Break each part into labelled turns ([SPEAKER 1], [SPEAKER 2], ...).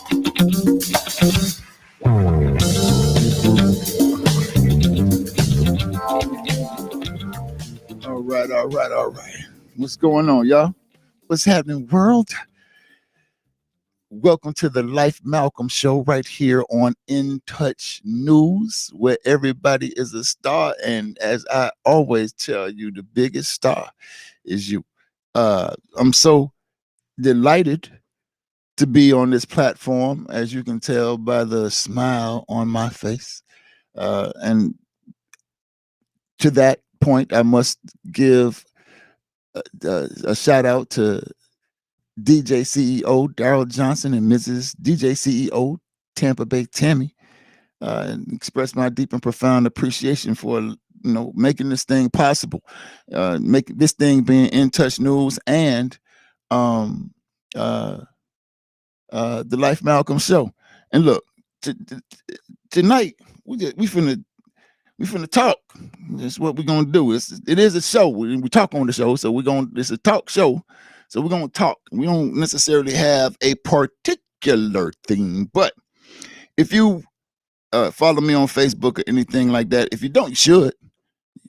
[SPEAKER 1] All right, all right, all right. What's going on, y'all? What's happening, world? Welcome to the Life Malcolm Show right here on In Touch News, where everybody is a star. And as I always tell you, the biggest star is you. I'm so delighted to be on this platform, as you can tell by the smile on my face. And to that point, I must give a shout out to DJ CEO Daryl Johnson and Mrs. DJ CEO Tampa Bay Tammy, and express my deep and profound appreciation for making this thing possible, making this thing being In Touch News and um, uh, the Life Malcolm Show. And look, tonight we finna talk. That's what we're gonna do. It is a show. We talk on the show, so it's a talk show. So we're gonna talk. We don't necessarily have a particular theme, but if you follow me on Facebook or anything like that, if you don't, you should.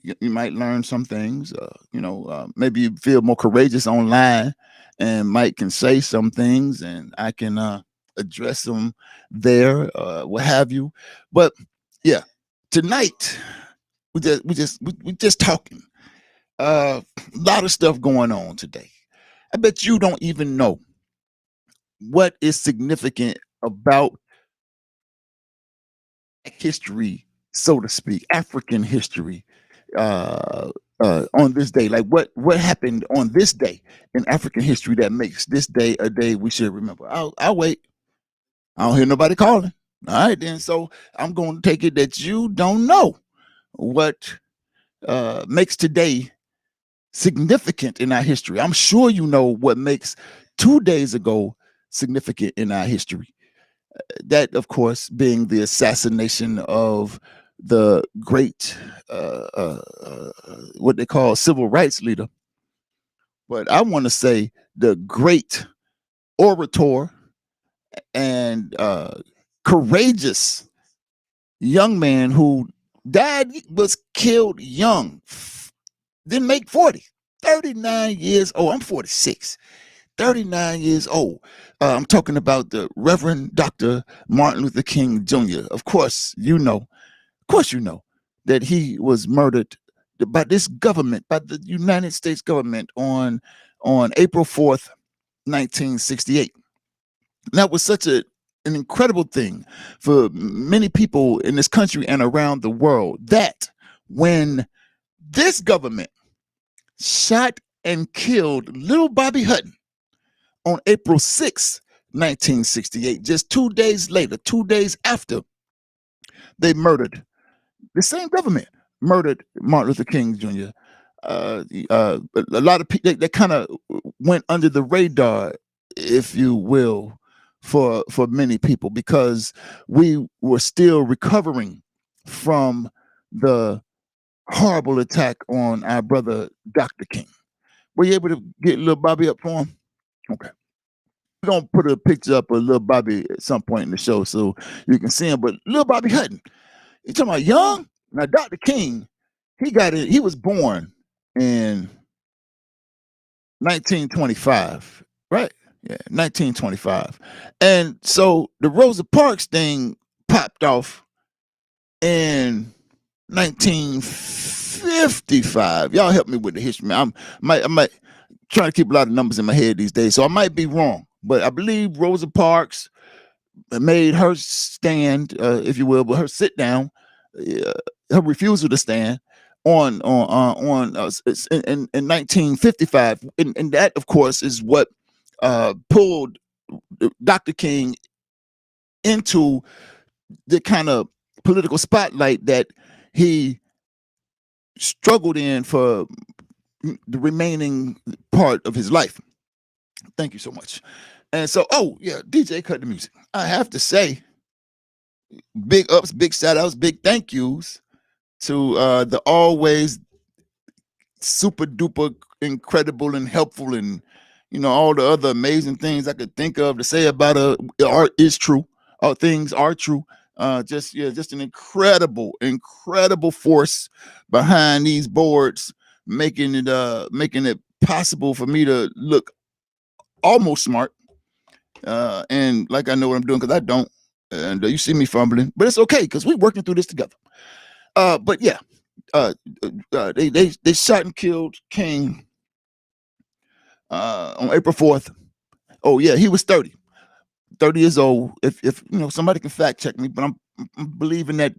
[SPEAKER 1] You might learn some things. Maybe you feel more courageous online, and Mike can say some things, and I can address them there, what have you. But yeah, tonight we just talking. A lot of stuff going on today. I bet you don't even know what is significant about history, so to speak, African history, on this day. Like what happened on this day in African history that makes this day a day we should remember. I'll wait. I don't hear nobody calling. All right, then. So I'm going to take it that you don't know what makes today significant in our history. I'm sure you know what makes 2 days ago significant in our history. That, of course, being the assassination of the great, what they call civil rights leader. But I want to say the great orator and courageous young man who died, was killed young, didn't make 40, 39 years old. I'm 46. 39 years old. I'm talking about the Reverend Dr. Martin Luther King Jr. Of course, you know that he was murdered by this government, by the United States government on April 4th, 1968. That was such an incredible thing for many people in this country and around the world, that when this government shot and killed little Bobby Hutton on April 6, 1968, just 2 days later, 2 days after they murdered, the same government murdered Martin Luther King Jr. A lot of people, they kind of went under the radar, if you will, for many people, because we were still recovering from the horrible attack on our brother Dr. King. Were you able to get little Bobby up for him? Okay. We're gonna put a picture up of little Bobby at some point in the show so you can see him. But little Bobby Hutton, you talking about young? Now Dr. King, he got it. He was born in 1925, right? Yeah, 1925. And so the Rosa Parks thing popped off in 1955. Y'all help me with the history, man. I might trying to keep a lot of numbers in my head these days, so I might be wrong. But I believe Rosa Parks made her stand, if you will, but her sit down, her refusal to stand on in 1955, and that, of course, is what pulled Dr. King into the kind of political spotlight that he struggled in for the remaining part of his life. Thank you so much. And so, oh yeah, DJ cut the music. I have to say, big ups, big shout outs, big thank yous to the always super duper incredible and helpful and All the other amazing things I could think of to say about art is true. Things are true. Just yeah, just an incredible force behind these boards, making it possible for me to look almost smart. And like I know what I'm doing because I don't. And you see me fumbling, but it's okay because we're working through this together. But yeah, they shot and killed King on April 4th. Oh yeah, he was 30 years old. If somebody can fact check me, but I'm believing that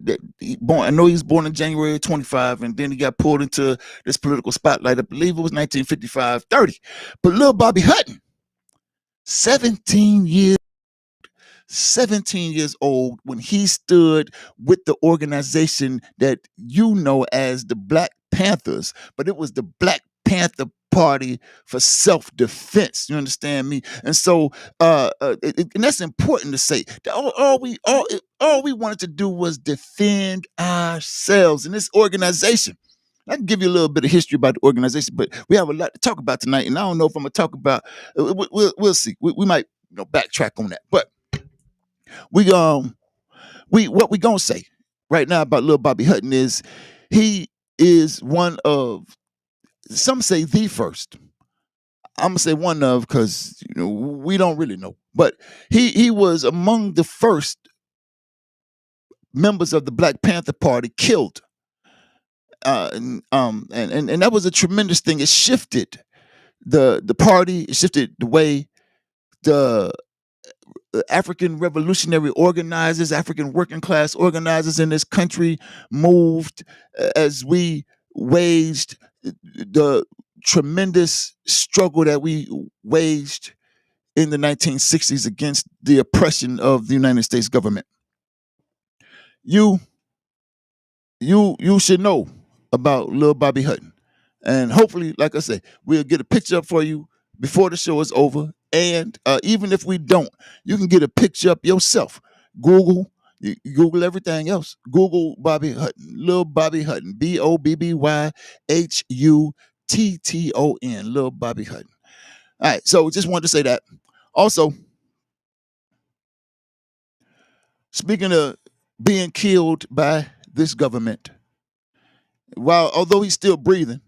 [SPEAKER 1] I know he was born in January 25, and then he got pulled into this political spotlight. I believe it was 1955, 30. But little Bobby Hutton, 17 years 17 years old when he stood with the organization that you know as the Black Panthers, but it was the Black Panther Party for self-defense. You understand me? And so, and that's important to say. That all we wanted to do was defend ourselves in this organization. I can give you a little bit of history about the organization, but we have a lot to talk about tonight, and I don't know if I'm gonna talk about. We'll see. We might backtrack on that, but we what we gonna say right now about little Bobby Hutton is he is one of, some say the first. I'm gonna say one of because we don't really know, but he was among the first members of the Black Panther Party killed, and that was a tremendous thing. It shifted the party. It shifted the way the African revolutionary organizers, African working class organizers in this country moved, as we waged the tremendous struggle that we waged in the 1960s against the oppression of the United States government. You you should know about Lil Bobby Hutton. And hopefully, like I say, we'll get a picture up for you before the show is over. And even if we don't, you can get a picture up yourself. Google, you Google everything else. Google Bobby Hutton, Lil Bobby Hutton, Bobbyhutton, Lil Bobby Hutton. All right, so just wanted to say that. Also, speaking of being killed by this government, although he's still breathing,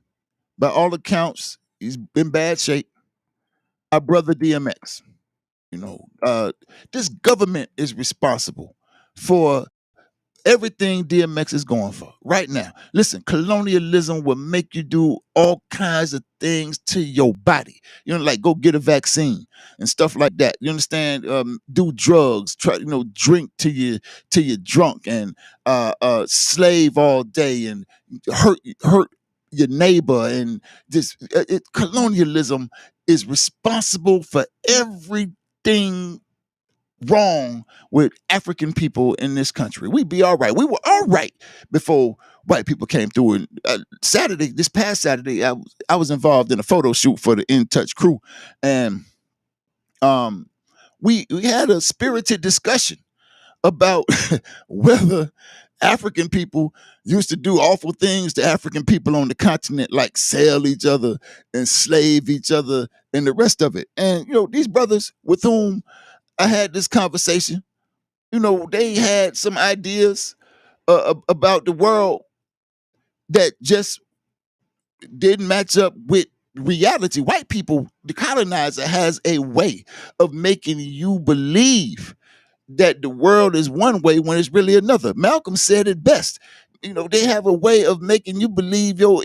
[SPEAKER 1] by all accounts, he's in bad shape. Our brother DMX. This government is responsible for everything DMX is going for right now. Listen, colonialism will make you do all kinds of things to your body. Like go get a vaccine and stuff like that. You understand? Do drugs, try, drink till you drunk, and slave all day and hurt your neighbor, and colonialism is responsible for everything wrong with African people in this country. We'd be all right. We were all right before white people came through. And this past Saturday, I was involved in a photo shoot for the In Touch crew, and we had a spirited discussion about whether African people used to do awful things to African people on the continent, like sell each other, enslave each other, and the rest of it. And these brothers with whom I had this conversation, they had some ideas about the world that just didn't match up with reality. White people, the colonizer, has a way of making you believe that the world is one way when it's really another. Malcolm said it best. They have a way of making you believe your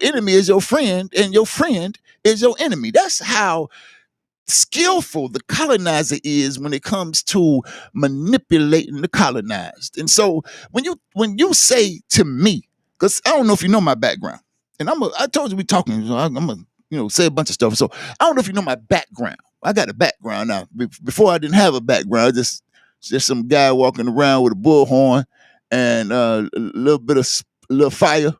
[SPEAKER 1] enemy is your friend and your friend is your enemy. That's how skillful the colonizer is when it comes to manipulating the colonized. And so when you say to me, because I don't know if you know my background, and I told you we talking, so I'm gonna say a bunch of stuff. So I don't know if you know my background. I got a background now. Before I didn't have a background, just some guy walking around with a bullhorn and a little bit of little fire.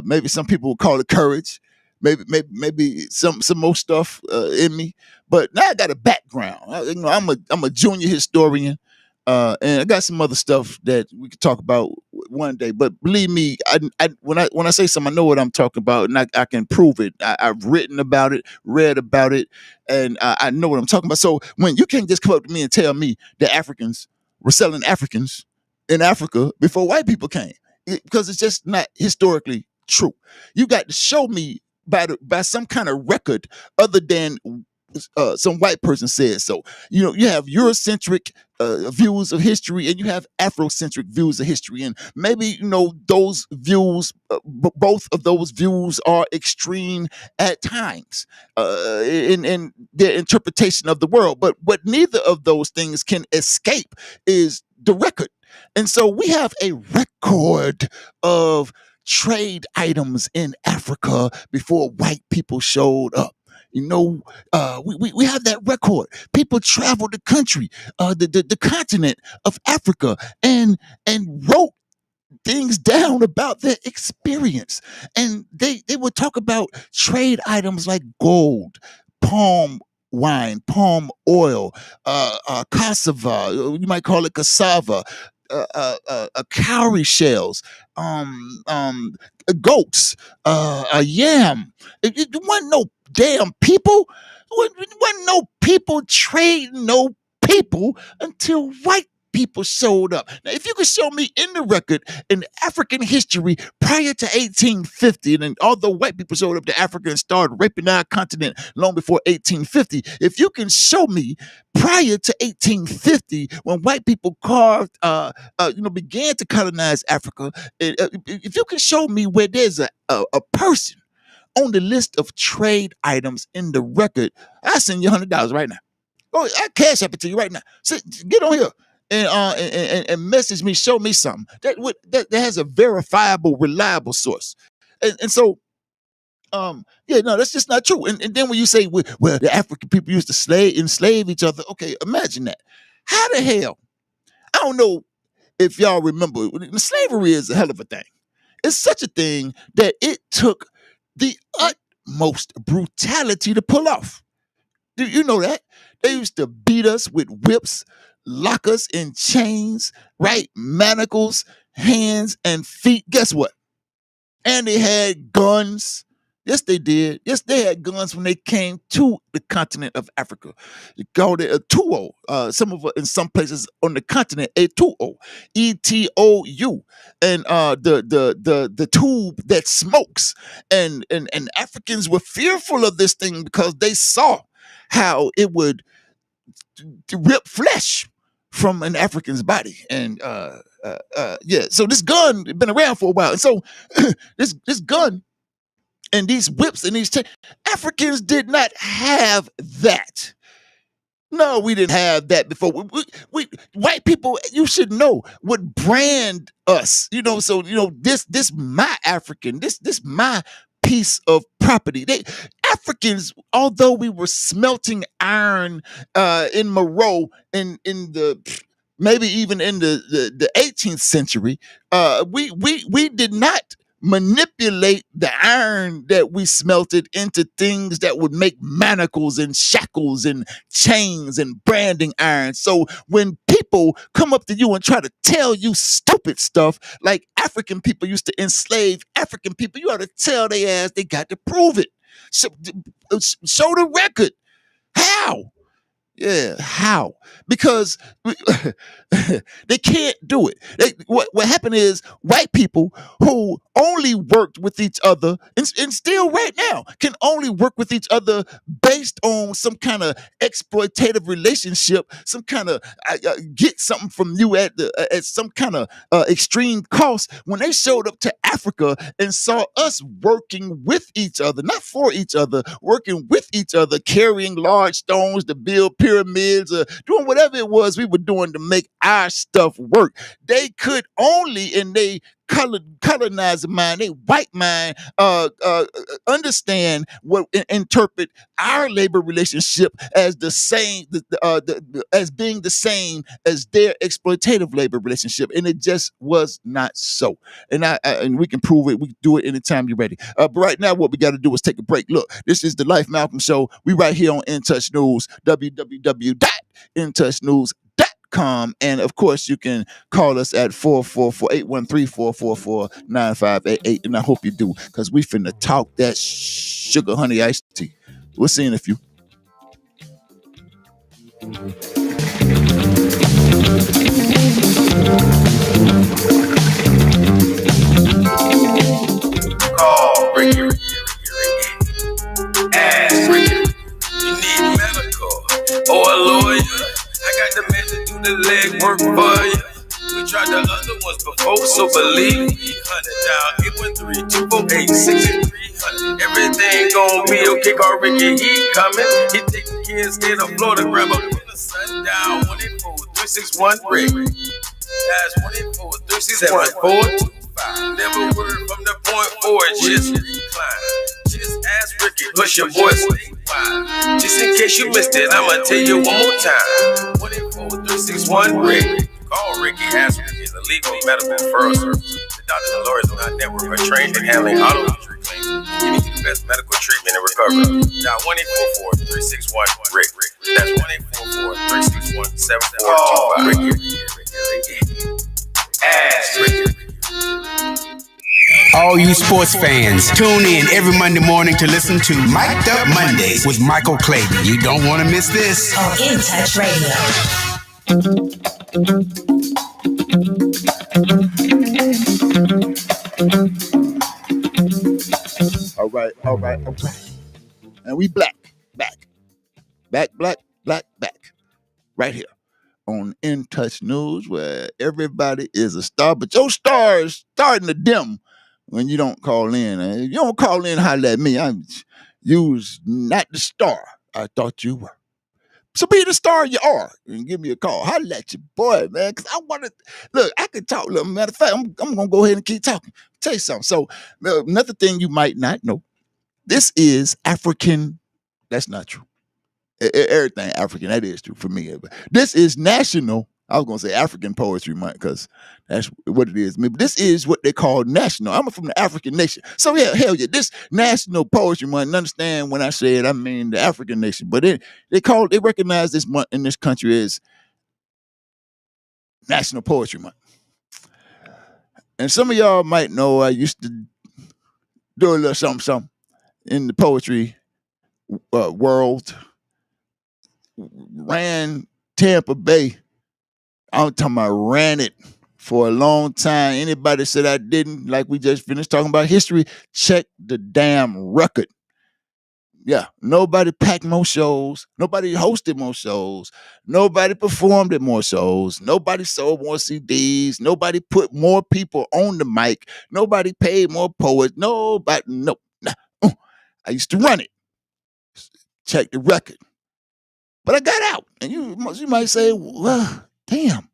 [SPEAKER 1] Maybe some people would call it courage. Maybe some more stuff in me. But now I got a background. I'm a junior historian, and I got some other stuff that we could talk about one day. But believe me, when I say something, I know what I'm talking about, and I can prove it. I've written about it, read about it, and I know what I'm talking about. So when you can't just come up to me and tell me that Africans were selling Africans in Africa before white people came, because it's just not historically true. You got to show me by some kind of record other than some white person says so. You have Eurocentric views of history, and you have Afrocentric views of history, and maybe those views, both of those views are extreme at times in their interpretation of the world. But what neither of those things can escape is the record. And so we have a record of trade items in Africa before white people showed up. We have that record. People traveled the country, the continent of Africa, and wrote things down about their experience. And they would talk about trade items like gold, palm wine, palm oil, cassava, you might call it cassava, cowrie shells, goats, a yam. It wasn't no damn people. It wasn't no people trading no people until white people showed up. Now, if you could show me in the record in African history prior to 1850, and then although white people showed up to Africa and started raping our continent long before 1850, if you can show me prior to 1850 when white people began to colonize Africa, if you can show me where there's a person on the list of trade items in the record, I send you $100 right now. Oh, I cash up it to you right now. So get on here and message me, show me something that has a verifiable, reliable source. And so, yeah, no, that's just not true. And then when you say, well, the African people used to enslave each other, okay, imagine that. How the hell? I don't know if y'all remember, slavery is a hell of a thing. It's such a thing that it took the utmost brutality to pull off. Do you know that? They used to beat us with whips, lock us in chains, right? Manacles, hands, and feet. Guess what? And they had guns. Yes, they did. Yes, they had guns when they came to the continent of Africa. They called it a tuo. In some places on the continent, a tuo, ETOU, and the tube that smokes. And Africans were fearful of this thing because they saw how it would rip flesh from an African's body. And yeah, so this gun been around for a while, and so this gun and these whips and Africans did not have that. No, we didn't have that before. We white people, you should know, would brand us. So this my African, this my piece of property. Africans, although we were smelting iron in Moreau in the maybe even in the 18th century, we did not manipulate the iron that we smelted into things that would make manacles and shackles and chains and branding iron. So when people come up to you and try to tell you stupid stuff like African people used to enslave African people, you ought to tell their ass they got to prove it. Show the record. How? Yeah, how? Because they can't do it. What happened is white people who only worked with each other, and still right now can only work with each other based on some kind of exploitative relationship, some kind of get something from you at some kind of extreme cost. When they showed up to Africa and saw us working with each other, not for each other, working with each other, carrying large stones to build pyramids, doing whatever it was we were doing to make our stuff work. They could only, in they colonized mind, they white mind, understand interpret our labor relationship as the same, as being the same as their exploitative labor relationship, and it just was not so. And we can prove it. We can do it anytime you're ready. But right now, what we got to do is take a break. Look, this is the Life Malcolm Show. We right here on In Touch News, www.intouchnews.com. gmail.com. And of course, you can call us at 444-813-444-9588. And I hope you do, because we finna talk that sugar honey iced tea. We'll see you in a few.
[SPEAKER 2] Call Ricky. Ask Ricky. You need medical or a lawyer? I got the man to do the legwork for you. We tried the other ones before, so believe me. 100 dial 813-248-6300. Everything gon' be okay. Call Ricky, he coming. He take the kids in the Florida, grab up from the sundown. 184-361-RICK. That's 184-361-425. Never word from the point forward, just decline. Just ask Ricky, push your voice statewide. Just in case you missed it, I'ma tell you one more time. 184-361-RICK. Call Ricky, ask Ricky, is a legal medical referral service. The doctors and lawyers on our network are trained in handling auto injury claims and giving you the best medical treatment and recovery. Dial 1-844-361-RICK. That's 1-844-361-7425. Ricky. Ask Ricky.
[SPEAKER 3] All you sports fans, tune in every Monday morning to listen to Mic'd Up Mondays with Michael Clayton. You don't want to miss this.
[SPEAKER 4] On In Touch Radio.
[SPEAKER 1] All right. And we back. Right here on In Touch News, where everybody is a star, but your star is starting to dim when you don't call in. And if you don't call in, holler at me. You's not the star I thought you were. So be the star you are and give me a call. Holler at your boy, man, because I want to look. I can talk. Look, matter of fact, I'm gonna go ahead and keep talking. Tell you something. So another thing you might not know: this is African. That's not true. Everything African, that is true for me. But this is National. I was gonna say African Poetry Month because that's what it is. But this is what they call national. I'm from the African nation, so yeah, hell yeah, this National Poetry Month. And understand when I say it, I mean the African nation. But they recognize this month in this country as National Poetry Month. And some of y'all might know I used to do a little something in the poetry world. Ran Tampa Bay. I'm talking about ran it for a long time. Anybody said I didn't, like we just finished talking about history, check the damn record. Yeah, nobody packed more shows. Nobody hosted more shows. Nobody performed at more shows. Nobody sold more CDs. Nobody put more people on the mic. Nobody paid more poets. Nobody, no. I used to run it. Check the record. But I got out. And you might say, well, damn.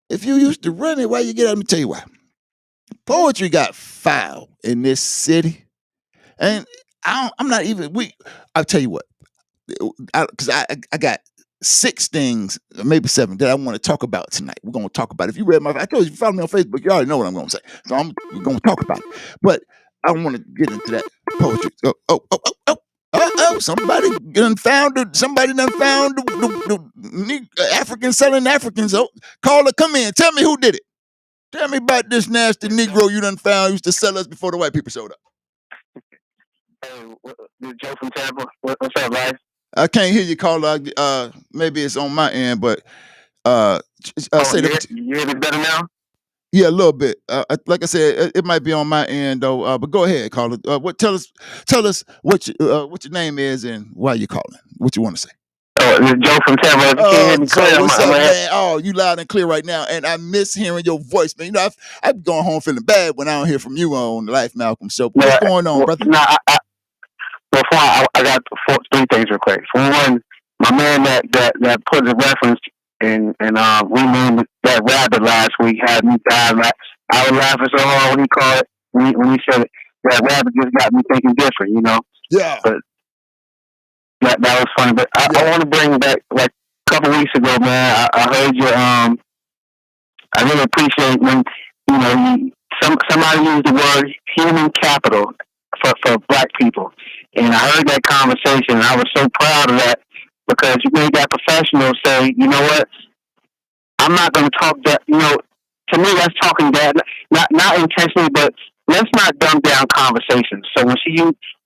[SPEAKER 1] If you used to run it, why you get out? Let me tell you why. Poetry got foul in this city. And I'm not even, I'll tell you what. Because I got 6 things, maybe 7, that I want to talk about tonight. We're going to talk about it. If you read I told you, if you follow me on Facebook, you already know what I'm going to say. So we're going to talk about it. But I want to get into that poetry. Somebody done found the African selling Africans. Oh, caller, come in. Tell me who did it. Tell me about this nasty Negro you done found used to sell us before the white people showed up.
[SPEAKER 5] Hey, this is Joe from Tampa. What's up, guys?
[SPEAKER 1] I can't hear you, caller. Maybe it's on my end, but say that.
[SPEAKER 5] You hear me better now?
[SPEAKER 1] Yeah, a little bit. Like I said, it might be on my end though. But go ahead, caller. Tell us what your name is and why you're calling. What you want to say?
[SPEAKER 5] Oh, this is Joe from Tampa. If you can't hear me clear,
[SPEAKER 1] what's up, man? Oh, you loud and clear right now, and I miss hearing your voice, man. You know, I've gone home feeling bad when I don't hear from you on the Life Malcolm show. What's going on, brother?
[SPEAKER 5] I got 3 things real quick. For one, my man that put the reference and we named that rabbit last week had me dying. I was laughing so hard when he called it when he said it. That rabbit just got me thinking different, you know.
[SPEAKER 1] Yeah.
[SPEAKER 5] But that was funny. But I want to bring back, like a couple weeks ago, man. I heard you. I really appreciate when somebody used the word human capital for Black people, and I heard that conversation, and I was so proud of that because you made that professional say, you know what, I'm not going to talk that. To me, that's talking bad, not intentionally, but let's not dumb down conversations. So when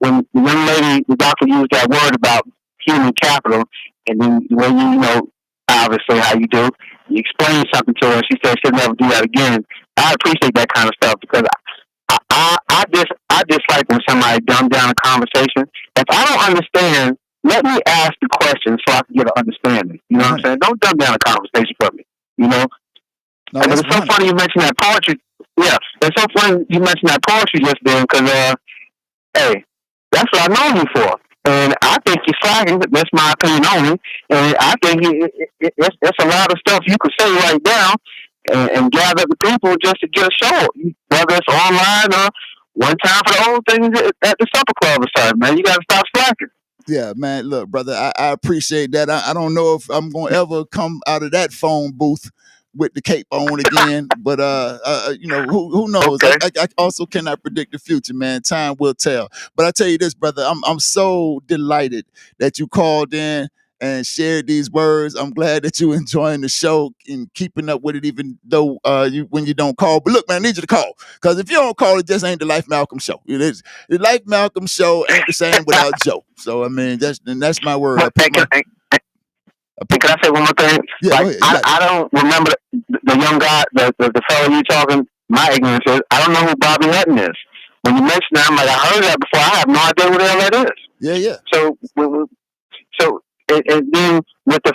[SPEAKER 5] the young lady, the doctor used that word about human capital, and then when obviously how you do, you explain something to her, she said she'll never do that again. I appreciate that kind of stuff because I dislike when somebody dumb down a conversation. If I don't understand, let me ask the question so I can get an understanding. You know what I'm saying? Don't dumb down a conversation for me.
[SPEAKER 1] No,
[SPEAKER 5] And
[SPEAKER 1] that's
[SPEAKER 5] it's so
[SPEAKER 1] 100.
[SPEAKER 5] funny you mentioned that poetry. Yeah, it's so funny you mentioned that poetry just then because, hey, that's what I know you for. And I think you're slacking. That's my opinion only. And I think it's a lot of stuff you could say right now and gather the people just to get a show, whether it's online or one time for the old things at the supper club or something, man. You got to stop slacking.
[SPEAKER 1] Yeah, man. Look, brother, I appreciate that. I don't know if I'm gonna ever come out of that phone booth with the cape on again, but who knows?
[SPEAKER 5] Okay.
[SPEAKER 1] I also cannot predict the future, man. Time will tell. But I tell you this, brother, I'm so delighted that you called in and shared these words. I'm glad that you enjoying the show and keeping up with it, even though when you don't call. But look, man, I need you to call because if you don't call, it just ain't the Life Malcolm show. It is the Life Malcolm show ain't the same without Joe. So I mean, that's my word.
[SPEAKER 5] Can I say one more thing?
[SPEAKER 1] Yeah,
[SPEAKER 5] Like
[SPEAKER 1] go ahead.
[SPEAKER 5] I don't remember the young guy, the fellow you talking. My ignorance is I don't know who Bobby Hutton is. When you mentioned that, I'm like, I heard that before. I have no idea who the hell that is.
[SPEAKER 1] Yeah.
[SPEAKER 5] So and then with the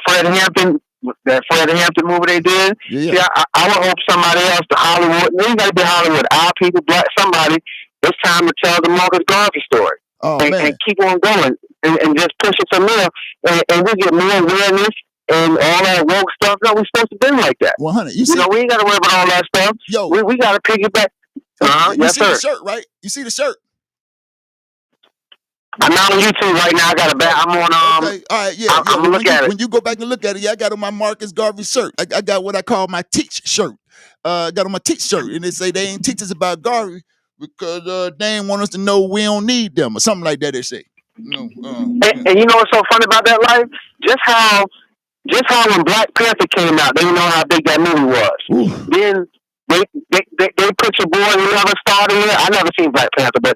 [SPEAKER 5] that Fred Hampton movie they did.
[SPEAKER 1] Yeah.
[SPEAKER 5] See, I would hope somebody else, the Hollywood. It ain't got to be Hollywood. Our people, black somebody. It's time to tell the Marcus Garvey story.
[SPEAKER 1] Oh,
[SPEAKER 5] and keep on going and just push it some more. And we get more awareness and all that woke stuff. No, we're supposed to be like that.
[SPEAKER 1] 100.
[SPEAKER 5] We ain't got to worry about all that stuff.
[SPEAKER 1] Yo,
[SPEAKER 5] we got to piggyback.
[SPEAKER 1] you
[SPEAKER 5] Yes,
[SPEAKER 1] see
[SPEAKER 5] sir.
[SPEAKER 1] the shirt, right? You see the shirt?
[SPEAKER 5] I'm not on YouTube right now. I got a bad. I'm on.
[SPEAKER 1] Okay. All right. Yeah.
[SPEAKER 5] I'm gonna look at it.
[SPEAKER 1] When you go back and look at it, I got on my Marcus Garvey shirt. I got what I call my teach shirt. I got on my teach shirt, and they say they ain't teach us about Garvey because they ain't want us to know we don't need them or something like that. They say.
[SPEAKER 5] And you know what's so funny about that, life? Just how when Black Panther came out, they didn't know how big that movie was.
[SPEAKER 1] Ooh.
[SPEAKER 5] Then they put your boy who never started it. I never seen Black Panther, but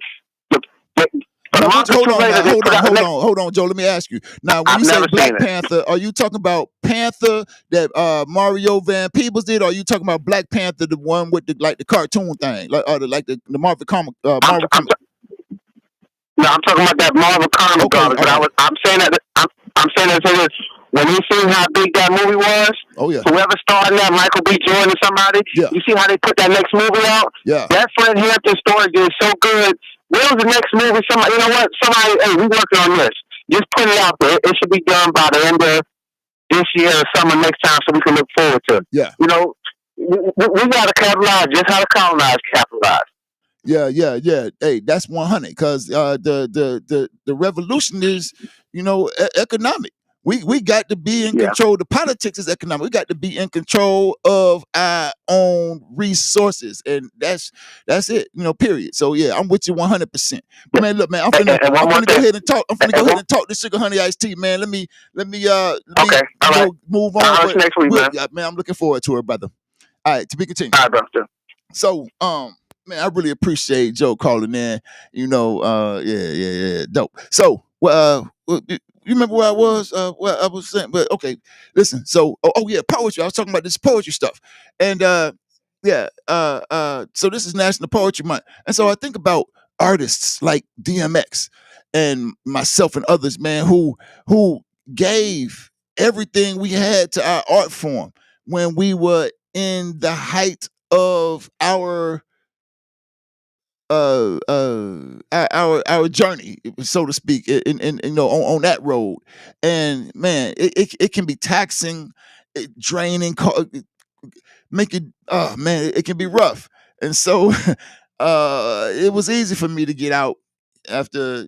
[SPEAKER 1] hold on, Joe. Let me ask you. Now, when you say Black Panther, are you talking about Panther that Mario Van Peebles did, or are you talking about Black Panther, the one with the cartoon thing, the Marvel comic? Marvel comic?
[SPEAKER 5] No, I'm talking about that Marvel comic. Okay, but I'm saying that when you seen how big that movie was, whoever started that, Michael B. Jordan or somebody, you see how they put that next movie out?
[SPEAKER 1] Yeah.
[SPEAKER 5] That Fred Hampton story did so good. Where's the next movie? Somebody, you know what? Hey, we working on this. Just put it out there. It should be done by the end of this year or summer next time so we can look forward to it.
[SPEAKER 1] Yeah.
[SPEAKER 5] We got to capitalize just how the colonized capitalize.
[SPEAKER 1] Yeah. Hey, that's 100 because the revolution is, economic. We got to be in control. The politics is economic. We got to be in control of our own resources, and that's it. Period. So yeah, I'm with you 100%. But man, look, man, I'm finna go ahead and talk. I'm finna go ahead and talk to Sugar Honey Iced Tea, man. Let me move on.
[SPEAKER 5] Next week, man.
[SPEAKER 1] Man, I'm looking forward to it, brother. All right, to be continued.
[SPEAKER 5] All right, brother.
[SPEAKER 1] So, man, I really appreciate Joe calling in. Dope. So, you remember where I was? What I was saying, but okay, listen. So, poetry. I was talking about this poetry stuff, and so this is National Poetry Month, and so I think about artists like DMX and myself and others, man, who gave everything we had to our art form when we were in the height of our journey, so to speak, on that road. And man, it can be taxing, draining, it can be rough. And so it was easy for me to get out after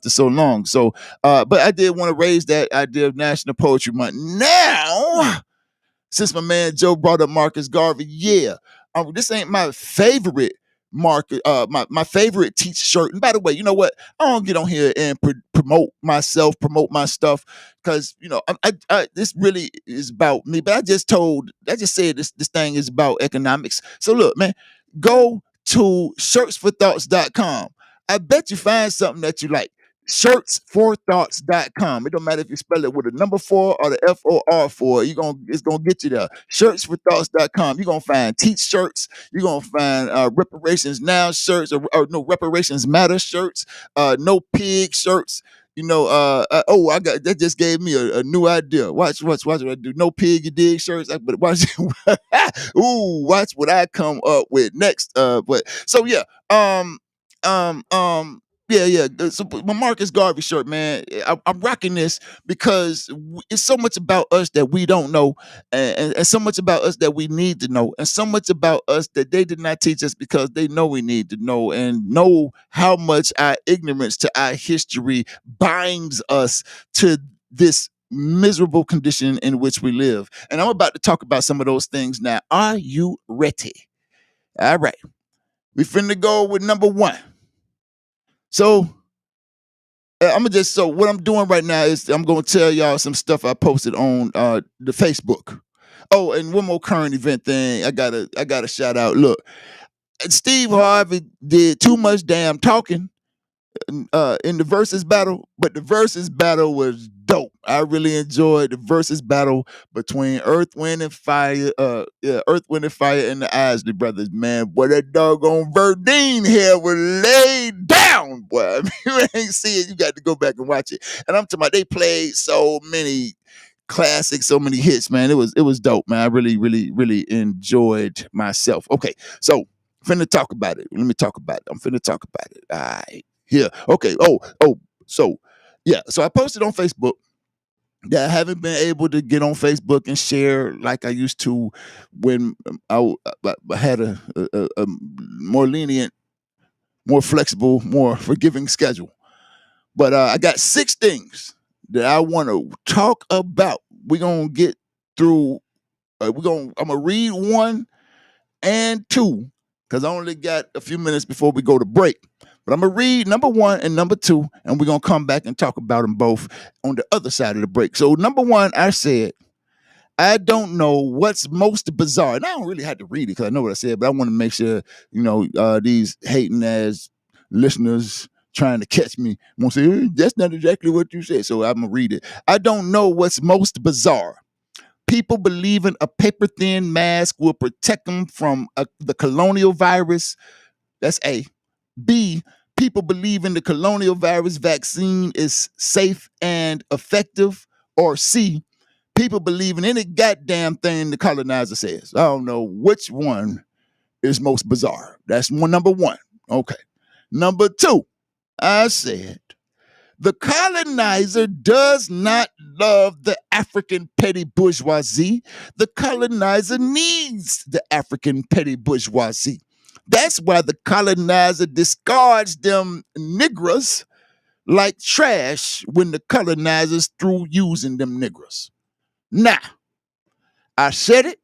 [SPEAKER 1] so long. So but I did want to raise that idea of National Poetry Month. Now, since my man Joe brought up Marcus Garvey, this ain't my favorite market, my favorite teach shirt. And by the way, you know what? I don't get on here and promote myself, promote my stuff, because this really is about me. But I just said this thing is about economics. So look, man, go to shirtsforthoughts.com. I bet you find something that you like. Shirtsforthoughts.com. It don't matter if you spell it with a number 4 or the FOR4. It's gonna get you there. Shirtsforthoughts.com. You're gonna find teach shirts. You're gonna find reparations now shirts, or no, reparations matter shirts, no pig shirts. Oh, I got that, just gave me a new idea. Watch what I do. No pig you dig shirts. But watch, ooh, watch what I come up with next. But so yeah, um, um, yeah. So my Marcus Garvey shirt, man. I'm rocking this because it's so much about us that we don't know, and so much about us that we need to know, and so much about us that they did not teach us because they know we need to know, and know how much our ignorance to our history binds us to this miserable condition in which we live. And I'm about to talk about some of those things now. Are you ready? All right. We finna go with number 1. So so what I'm doing right now is I'm gonna tell y'all some stuff I posted on the Facebook. Oh, and one more current event thing. I gotta shout out. Look, Steve Harvey did too much damn talking in the versus battle, but the versus battle was dope. I really enjoyed the versus battle between Earth, Wind, and Fire. Earth, Wind, and Fire and the Isley Brothers. Man, boy, that doggone Verdine hair was laid down. Boy, I mean, you ain't see it. You got to go back and watch it. And I'm talking about they played so many classics, so many hits. Man, it was dope. Man, I really, really, really enjoyed myself. Okay, so finna talk about it. Let me talk about it. I'm finna talk about it. All right. Here. Okay. So yeah. So I posted on Facebook that I haven't been able to get on Facebook and share like I used to when I had a more lenient, more flexible, more forgiving schedule. But I got 6 things that I want to talk about. We're gonna get through. I'm gonna read 1 and 2 because I only got a few minutes before we go to break. But I'm gonna read number 1 and number 2, and we're gonna come back and talk about them both on the other side of the break. So number 1, I said, I don't know what's most bizarre. And I don't really have to read it because I know what I said, but I want to make sure, these hating ass listeners trying to catch me won't say, that's not exactly what you said. So I'm gonna read it. I don't know what's most bizarre. People believing a paper thin mask will protect them from the colonial virus. That's A. B. People believing the colonial virus vaccine is safe and effective. Or C. People believing any goddamn thing the colonizer says. I don't know which one is most bizarre. That's number 1. Okay. Number 2, I said, the colonizer does not love the African petty bourgeoisie. The colonizer needs the African petty bourgeoisie. That's why the colonizer discards them niggers like trash when the colonizers through using them niggers. Now, I said it,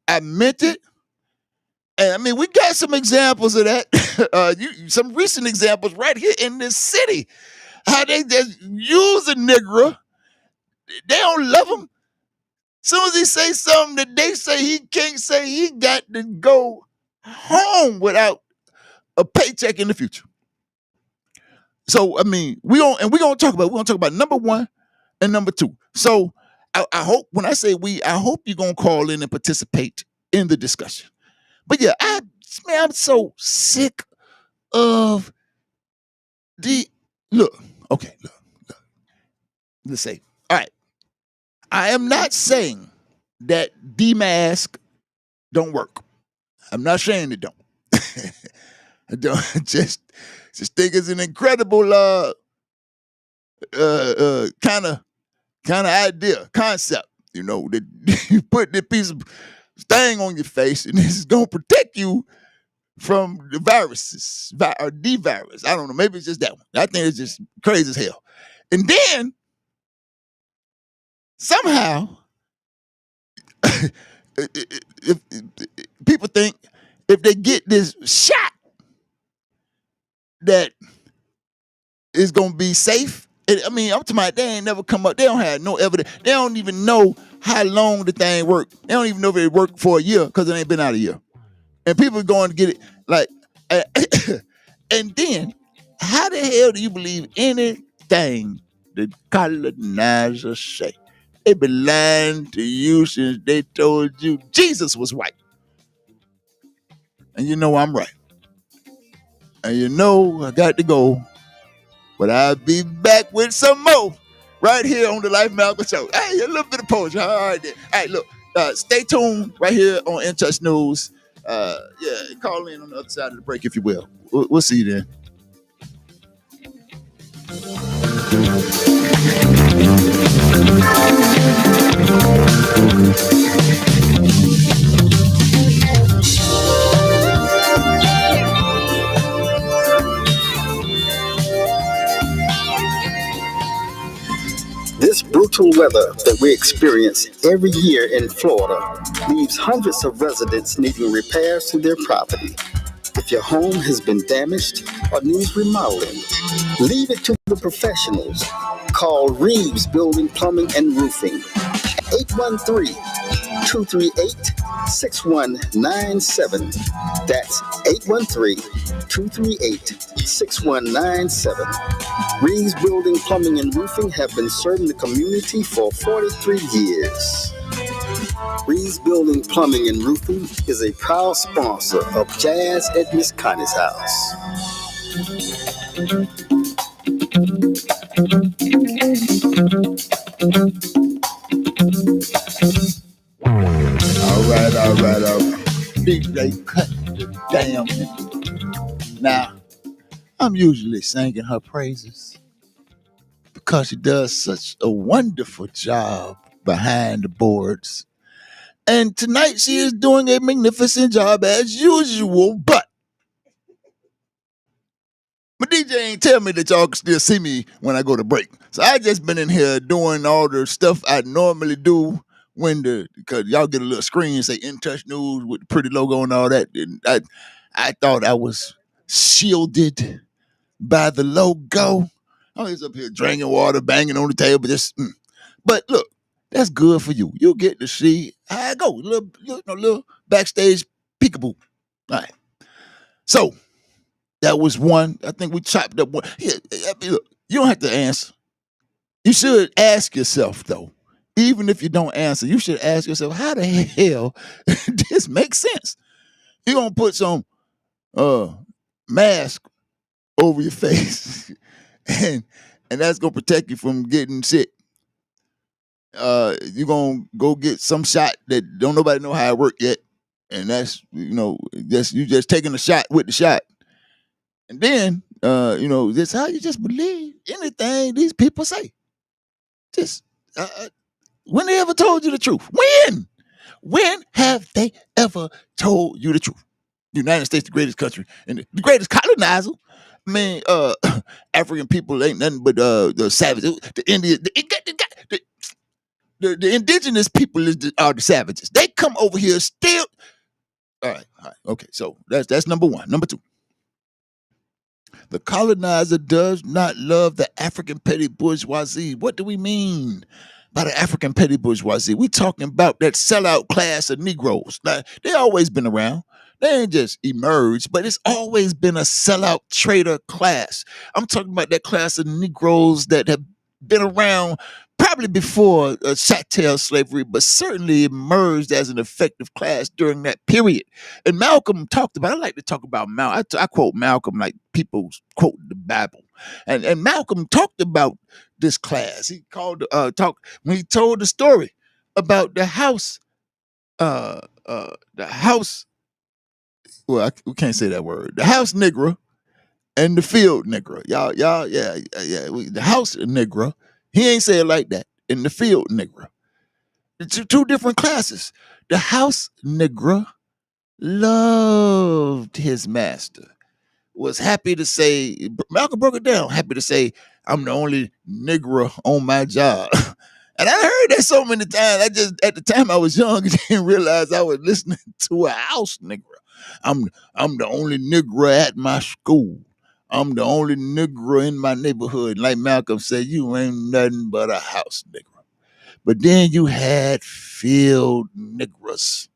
[SPEAKER 1] I meant it, and I mean, we got some examples of that. Some recent examples right here in this city. How they just use a nigger. They don't love him. Soon as he say something that they say he can't say, he got to go home without a paycheck in the future. So I mean, we're gonna talk about number 1 and number 2. So I hope when I say we, I hope you're gonna call in and participate in the discussion. But yeah, I'm so sick of the look. Okay, look. Let's say, all right. I am not saying that D-mask don't work. I'm not saying it don't. I don't just think it's an incredible kind of idea, concept, that you put this piece of thing on your face and this is gonna protect you from the viruses or the virus. I don't know, maybe it's just that one. I think it's just crazy as hell. And then somehow if people think if they get this shot that is gonna be safe. I mean, I'm talking about they ain't never come up. They don't have no evidence. They don't even know how long the thing worked. They don't even know if it worked for a year because it ain't been out a year. And people are going to get it like, and then how the hell do you believe anything the colonizers say? They been lying to you since they told you Jesus was white. And you know I'm right. And you know I got to go. But I'll be back with some more right here on the Life Malcolm Show. Hey, a little bit of poetry. All right, then. All right, look. Stay tuned right here on In Touch News. Yeah, call in on the other side of the break if you will. We'll see you then.
[SPEAKER 4] This brutal weather that we experience every year in Florida leaves hundreds of residents needing repairs to their property. If your home has been damaged or needs remodeling, leave it to the professionals. Call Reeves Building, Plumbing, and Roofing. 813-238-6197. That's 813-238-6197. Reeves Building, Plumbing, and Roofing have been serving the community for 43 years. Reeves Building, Plumbing, and Roofing is a proud sponsor of Jazz at Miss Connie's house.
[SPEAKER 1] All right. DJ cut the damn. Now, I'm usually singing her praises because she does such a wonderful job behind the boards. And tonight she is doing a magnificent job as usual, but my DJ ain't tell me that y'all can still see me when I go to break. So I just been in here doing all the stuff I normally do because y'all get a little screen say In Touch News with the pretty logo and all that. And I thought I was shielded by the logo. I was up here drinking water, banging on the table, But look, that's good for you. You'll get to see how I go. Little backstage peekaboo. All right. So that was one. I think we chopped up one. Here, look, you don't have to answer. You should ask yourself, though. Even if you don't answer, you should ask yourself, how the hell this makes sense? You're going to put some mask over your face, and that's going to protect you from getting sick. You're going to go get some shot that don't nobody know how it worked yet. And that's, you just taking a shot with the shot. And then, this how you just believe anything these people say. Just, when they ever told you the truth? When? When have they ever told you the truth? The United States, the greatest country, and the greatest colonizer. I mean, African people ain't nothing but the savages. The Indians, the indigenous people are the savages. They come over here still. All right, okay. So that's number one. Number two. The colonizer does not love the African petty bourgeoisie. What do we mean by the African petty bourgeoisie? We talking about that sellout class of Negroes. Now, they always been around. They ain't just emerged, but it's always been a sellout trader class. I'm talking about that class of Negroes that have been around probably before chattel slavery, but certainly emerged as an effective class during that period. And Malcolm talked about, I like to talk about Malcolm. I quote Malcolm like people quote the Bible. And Malcolm talked about this class. He when he told the story about the house, well, we can't say that word. The house Negro and the field Negro. Y'all, yeah. The house Negro, he ain't say it like that. In the field Negro. It's two different classes. The house Negro loved his master. Was happy to say, Malcolm broke it down, happy to say, I'm the only Negro on my job. And I heard that so many times. At the time I was young, I didn't realize I was listening to a house Negro. I'm the only Negro at my school. I'm the only Negro in my neighborhood. Like Malcolm said, you ain't nothing but a house Negro. But then you had field Negroes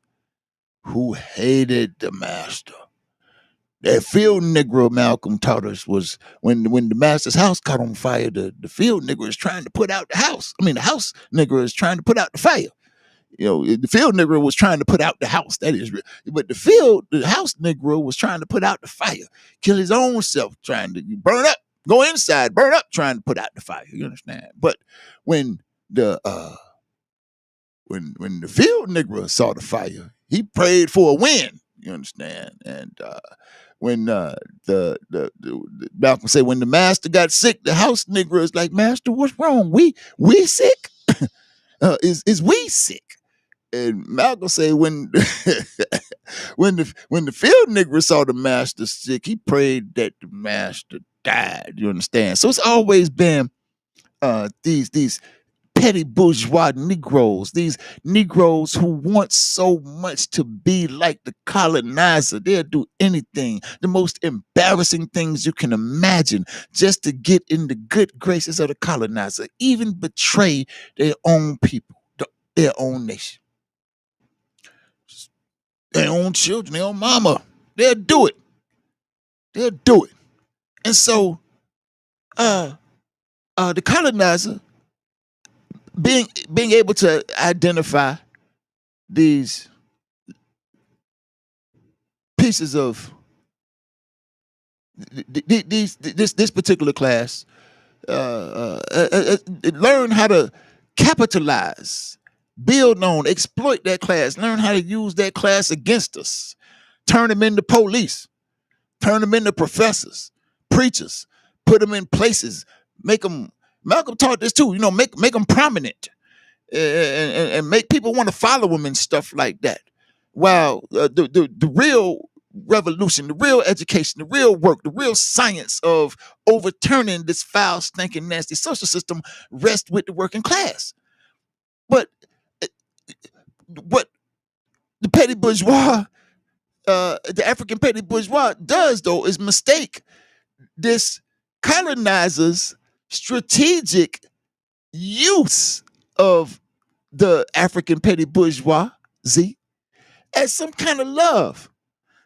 [SPEAKER 1] who hated the master. That field Negro Malcolm taught us was when the master's house caught on fire, the field Negro is trying to put out the house. I mean, the house Negro is trying to put out the fire. You know, the field Negro was trying to put out the house. That is real. But the house Negro was trying to put out the fire, kill his own self, trying to burn up, go inside, burn up, trying to put out the fire. You understand? But when the when the field Negro saw the fire, he prayed for a wind. You understand? And when the Malcolm said when the master got sick, the house Negro is like, Master, what's wrong? We sick? Is we sick? And Malcolm say when when the field Negro saw the master sick, he prayed that the master died. You understand? So it's always been these petty bourgeois Negroes, these Negroes who want so much to be like the colonizer. They'll do anything, the most embarrassing things you can imagine, just to get in the good graces of the colonizer, even betray their own people, their own nation, their own children, their own mama. They'll do it. They'll do it. And so the colonizer being able to identify these pieces of this particular class, learn how to capitalize, build on, exploit that class, learn how to use that class against us, turn them into police, turn them into professors, preachers, put them in places, make them. Malcolm taught this too. You know, make them prominent, and make people want to follow him and stuff like that. While the real revolution, the real education, the real work, the real science of overturning this foul, stinking, nasty social system rests with the working class. But what the petty bourgeois, the African petty bourgeois does though is mistake this colonizer's strategic use of the African petty bourgeoisie as some kind of love,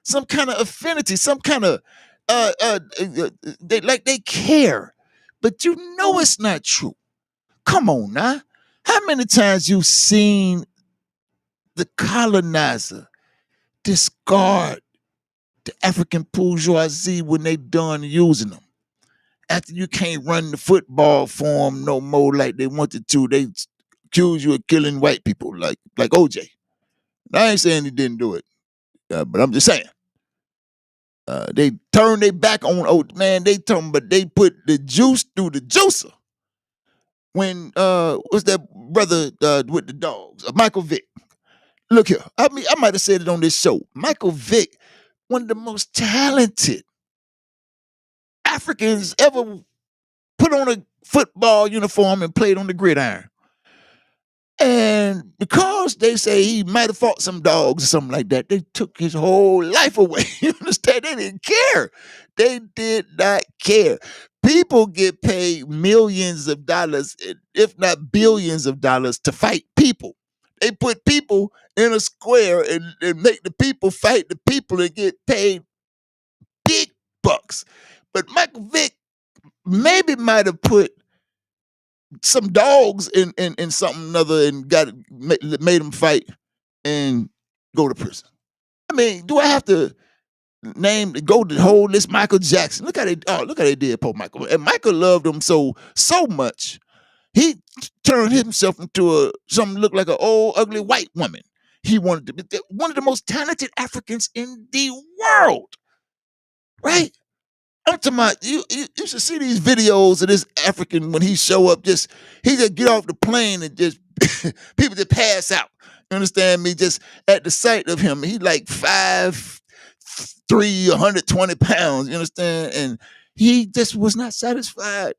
[SPEAKER 1] some kind of affinity, some kind of they care, but you know it's not true. Come on now, how many times you seen the colonizer discard the African bourgeoisie when they done using them? After you can't run the football for them no more like they wanted to, they accuse you of killing white people like OJ. I ain't saying he didn't do it, but I'm just saying. They turned their back on old man. They talking, but they put the juice through the juicer. When what's that brother with the dogs? Michael Vick. Look here. I mean, I might have said it on this show. Michael Vick, one of the most talented Africans ever put on a football uniform and played on the gridiron. And because they say he might have fought some dogs or something like that, they took his whole life away. You understand? They didn't care. They did not care. People get paid millions of dollars, if not billions of dollars, to fight people. They put people in a square and make the people fight the people and get paid big bucks. But Michael Vick maybe might have put some dogs in something other and made them fight and go to prison. I mean, do I have to go to the whole list? Michael Jackson. Look how they did poor Michael. And Michael loved him so much. He turned himself into something looked like an old ugly white woman. He wanted to be one of the most talented Africans in the world. Right? I'm talking about you should see these videos of this African when he show up, he just get off the plane and just people just pass out. You understand me? Just at the sight of him. He like 5'3", 120 pounds, you understand? And he just was not satisfied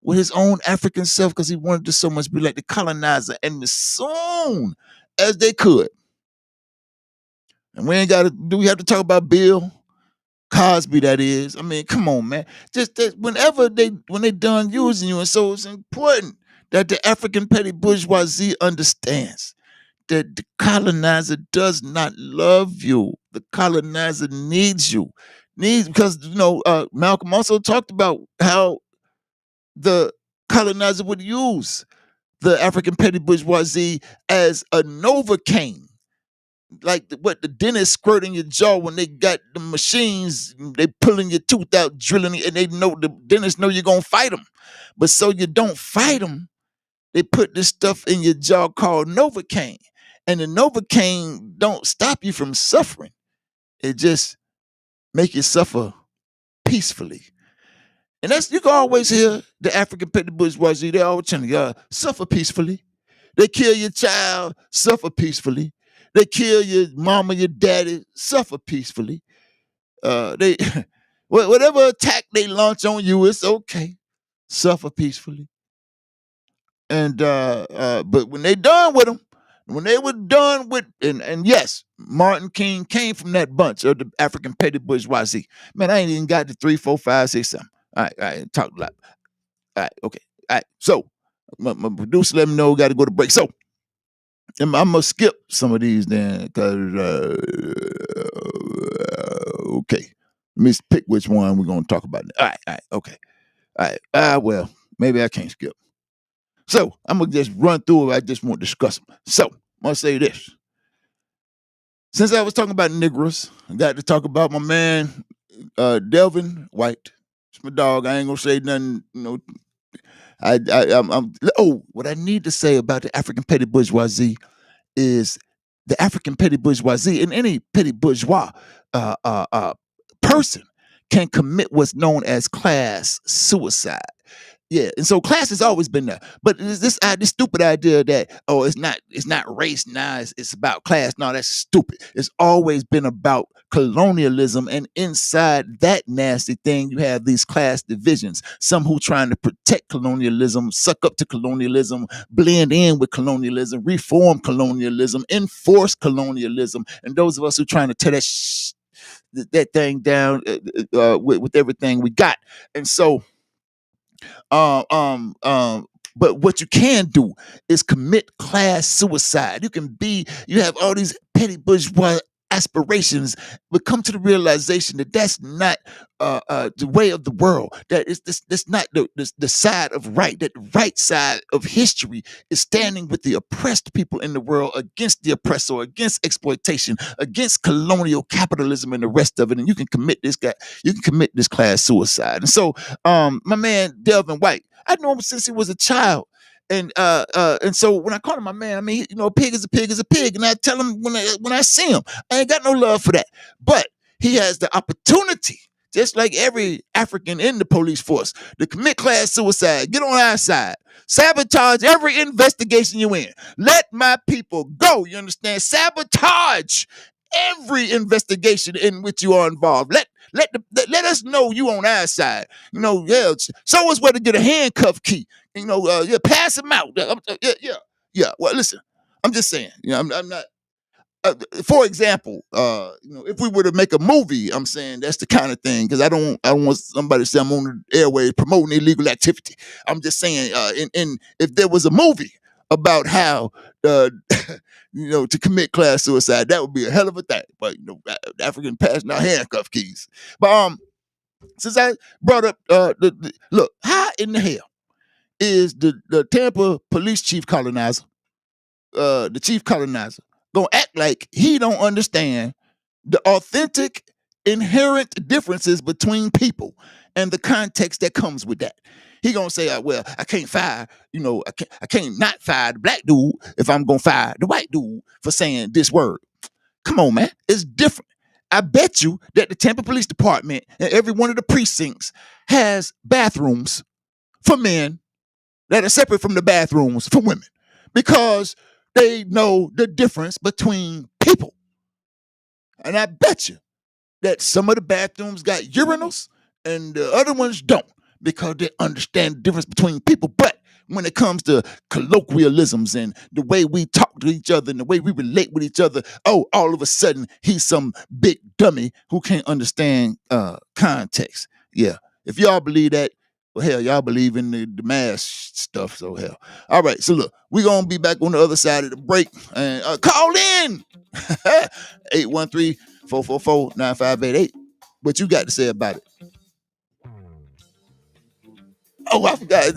[SPEAKER 1] with his own African self because he wanted to so much be like the colonizer. And as soon as they could, and we have to talk about Bill Cosby, that is. I mean, come on, man. Just that when they done using you, and so it's important that the African petty bourgeoisie understands that the colonizer does not love you. The colonizer needs you. Needs because Malcolm also talked about how the colonizer would use the African petty bourgeoisie as a novocaine, like what the dentist squirting your jaw when they got the machines, they pulling your tooth out, drilling it, and they know the dentists know you're gonna fight them, but so you don't fight them, they put this stuff in your jaw called novocaine, and the novocaine don't stop you from suffering. It just make you suffer peacefully. And that's you can always hear the African petty bourgeoisie. They always telling you, suffer peacefully. They kill your child, suffer peacefully. They kill your mama, your daddy, suffer peacefully. They whatever attack they launch on you, it's okay. Suffer peacefully. And but when they done with them, when they were done with and yes, Martin King came from that bunch of the African petty bourgeoisie. Man, I ain't even got the 3, 4, 5, 6, 7. All right, talk a lot. All right, okay. All right. So my producer let me know got to go to break. So I'm gonna skip some of these then because okay. Let me pick which one we're gonna talk about. All right, okay. All right. Well, maybe I can't skip. So I'm gonna just run through it. I just want to discuss them. So I'm gonna say this. Since I was talking about Negroes, I got to talk about my man Delvin White. It's my dog. I ain't gonna say nothing, what I need to say about the African petty bourgeoisie is the African petty bourgeoisie and any petty bourgeois person can commit what's known as class suicide. Yeah, and so class has always been there, but this stupid idea that it's not race now, it's about class. No, that's stupid. It's always been about colonialism, and inside that nasty thing, you have these class divisions. Some who trying to protect colonialism, suck up to colonialism, blend in with colonialism, reform colonialism, enforce colonialism, and those of us who trying to tear that thing down with everything we got, and so. Um, um, um, but what you can do is commit class suicide. You have all these petty bourgeois aspirations, but come to the realization that that's not the way of the world. That is that's not the side of right. That the right side of history is standing with the oppressed people in the world against the oppressor, against exploitation, against colonial capitalism and the rest of it. And you can commit this class suicide. And so my man Delvin White, I know him since he was a child. And so when I call him my man, I mean, a pig is a pig is a pig. And I tell him when I see him, I ain't got no love for that. But he has the opportunity, just like every African in the police force, to commit class suicide, get on our side, sabotage every investigation you in. Let my people go. You understand? Sabotage every investigation in which you are involved. Let us know you on our side. Show us where to get a handcuff key. Pass them out. Yeah. Well, listen, I'm just saying. I'm not. For example, if we were to make a movie, I'm saying that's the kind of thing because I don't want somebody to say I'm on the airways promoting illegal activity. I'm just saying, in if there was a movie about how to commit class suicide, that would be a hell of a thing. But African passing out handcuff keys. But since I brought up look, how in the hell is the Tampa police chief colonizer, the chief colonizer, gonna act like he don't understand the authentic inherent differences between people and the context that comes with that? He gonna say, well, I can't fire, I can't not fire the black dude if I'm gonna fire the white dude for saying this word. Come on, man, it's different. I bet you that the Tampa Police Department and every one of the precincts has bathrooms for men that are separate from the bathrooms for women because they know the difference between people. And I bet you that some of the bathrooms got urinals and the other ones don't because they understand the difference between people. But when it comes to colloquialisms and the way we talk to each other and the way we relate with each other. Oh, all of a sudden he's some big dummy who can't understand context. Yeah. If y'all believe that, well, hell, y'all believe in the mass stuff. So hell. All right. So look, we're gonna be back on the other side of the break. And call in 813-444-9588. What you got to say about it? Oh, I forgot.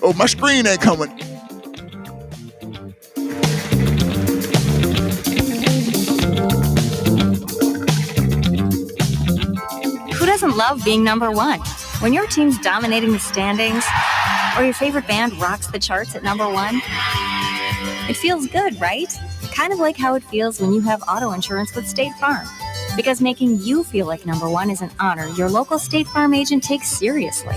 [SPEAKER 1] Oh, my screen ain't coming.
[SPEAKER 6] Who doesn't love being number one? When your team's dominating the standings, or your favorite band rocks the charts at number one, it feels good, right? Kind of like how it feels when you have auto insurance with State Farm. Because making you feel like number one is an honor your local State Farm agent takes seriously.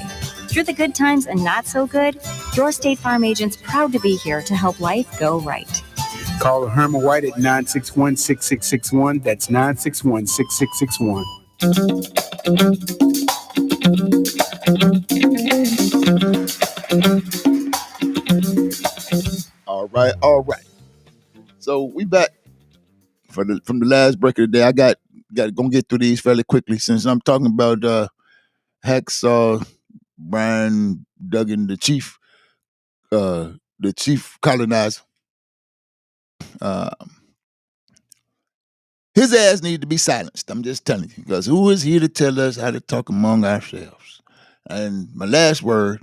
[SPEAKER 6] Through the good times and not so good, your State Farm agent's proud to be here to help life go right.
[SPEAKER 3] Call Herman White at 961-6661. That's 961-6661.
[SPEAKER 1] All right. So we back from the last break of the day. I got gonna get through these fairly quickly since I'm talking about Hacksaw Brian Duggan, the chief colonizer. His ass needed to be silenced. I'm just telling you, because who is here to tell us how to talk among ourselves? And my last word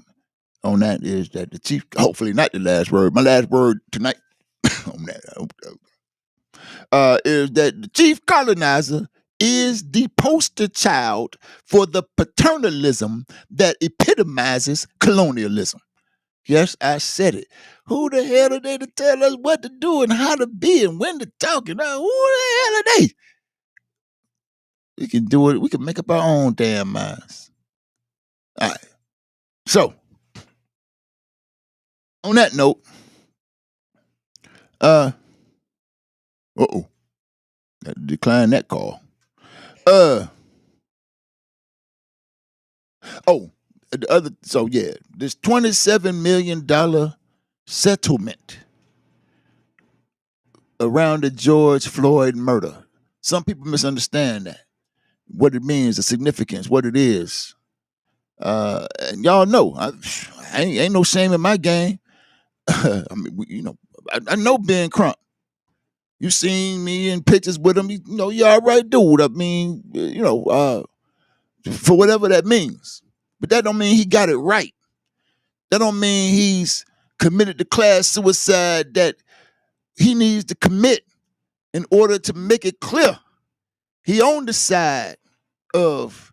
[SPEAKER 1] on that is that the chief, hopefully not the last word, my last word tonight on that is that the chief colonizer is the poster child for the paternalism that epitomizes colonialism. Yes, I said it. Who the hell are they to tell us what to do and how to be and when to talk? And who the hell are they? We can do it. We can make up our own damn minds. All right. So, on that note, decline that call. The other, so yeah, this $27 million settlement around the George Floyd murder. Some people misunderstand that, what it means, the significance, what it is. And y'all know, I ain't no shame in my game. I mean, I know Ben Crump. You seen me in pictures with him. You all right, dude. I mean, for whatever that means. But that don't mean he got it right. That don't mean he's committed the class suicide that he needs to commit in order to make it clear he on the side of,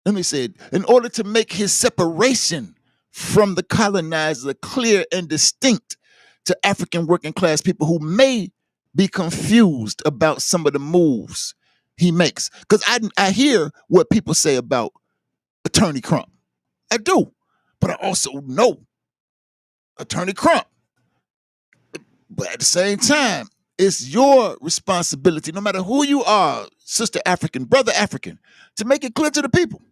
[SPEAKER 1] let me say it, in order to make his separation from the colonizer clear and distinct to African working class people who may be confused about some of the moves he makes. Because I hear what people say about Attorney Crump. I do. But I also know Attorney Crump. But at the same time, it's your responsibility, no matter who you are, sister African, brother African, to make it clear to the people.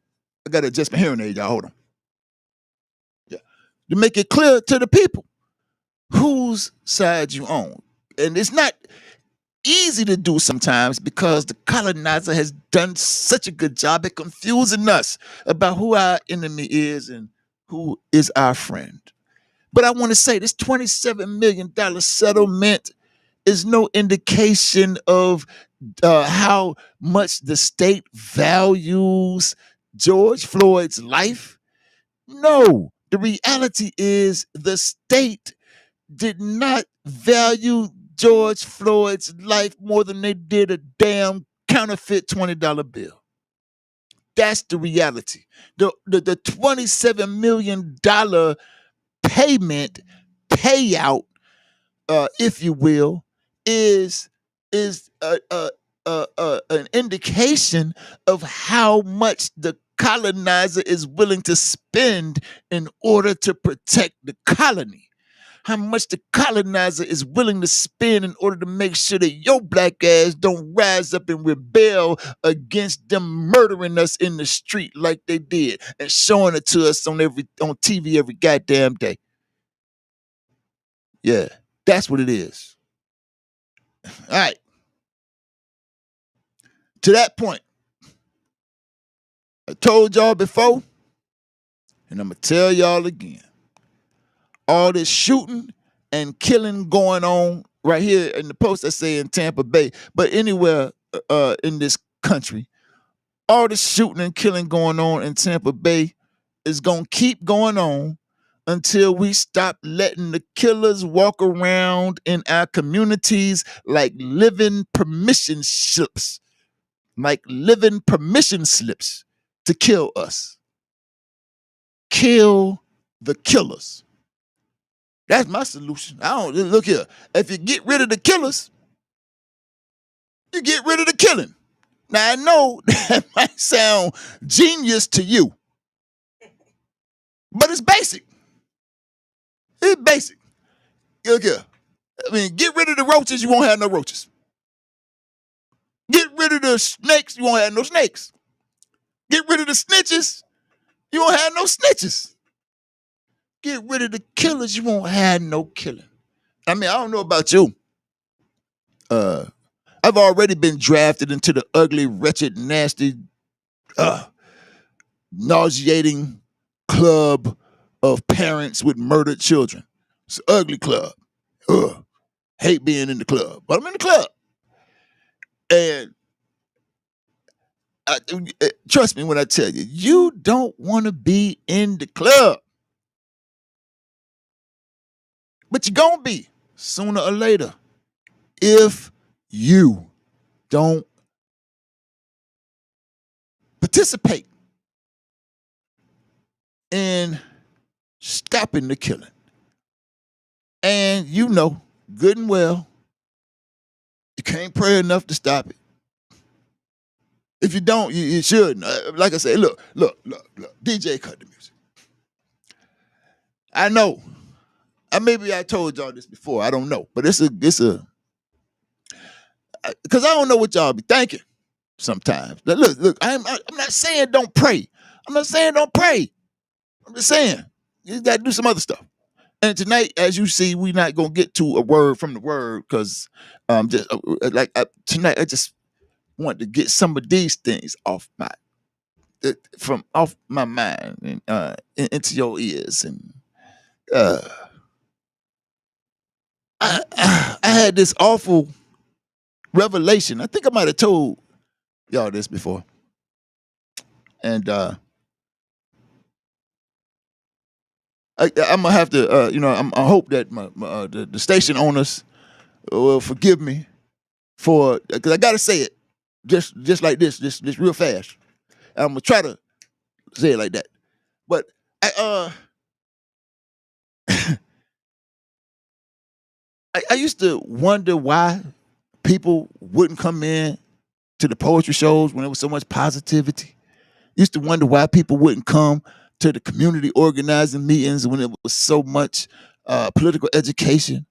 [SPEAKER 1] I got to adjust my hearing aid, y'all. Hold on. Yeah. To make it clear to the people whose side you own. And it's not easy to do sometimes because the colonizer has done such a good job at confusing us about who our enemy is and who is our friend. But I want to say this $27 million settlement is no indication of how much the state values George Floyd's life. No, the reality is the state did not value George Floyd's life more than they did a damn counterfeit $20 bill. That's the reality. The $27 million payout, if you will, is an indication of how much the colonizer is willing to spend in order to protect the colony. How much the colonizer is willing to spend in order to make sure that your black ass don't rise up and rebel against them murdering us in the street like they did and showing it to us on TV every goddamn day. Yeah, that's what it is. All right. To that point, I told y'all before, and I'm going to tell y'all again. All this shooting and killing going on right here in the post I say in Tampa Bay, but anywhere in this country, all this shooting and killing going on in Tampa Bay is going to keep going on until we stop letting the killers walk around in our communities like living permission slips, to kill us. Kill the killers. That's my solution. I don't look here. If you get rid of the killers, you get rid of the killing. Now I know that might sound genius to you, but it's basic. It's basic. Look here. I mean, get rid of the roaches, you won't have no roaches. Get rid of the snakes, you won't have no snakes. Get rid of the snitches, you won't have no snitches. Get rid of the killers, you won't have no killing. I mean, I don't know about you. I've already been drafted into the ugly, wretched, nasty, nauseating club of parents with murdered children. It's an ugly club. Ugh. Hate being in the club, but I'm in the club. And trust me when I tell you, you don't want to be in the club. But you're going to be sooner or later if you don't participate in stopping the killing. And you know good and well, you can't pray enough to stop it. If you don't, you should. Like I said, look. DJ cut the music. I know. Maybe I told y'all this before. I don't know. But it's a because I don't know what y'all be thinking sometimes. Look, I'm not saying don't pray. I'm not saying don't pray. I'm just saying you got to do some other stuff. And tonight, as you see, we're not gonna get to a word from the word because tonight I just want to get some of these things off my mind and into your ears. And I had this awful revelation. I think I might have told y'all this before. And I'm gonna have to, I hope that the station owners will forgive me for, because I gotta say it just like this, just real fast. I'm gonna try to say it like that. But I used to wonder why people wouldn't come in to the poetry shows when there was so much positivity. Used to wonder why people wouldn't come to the community organizing meetings when there was so much political education.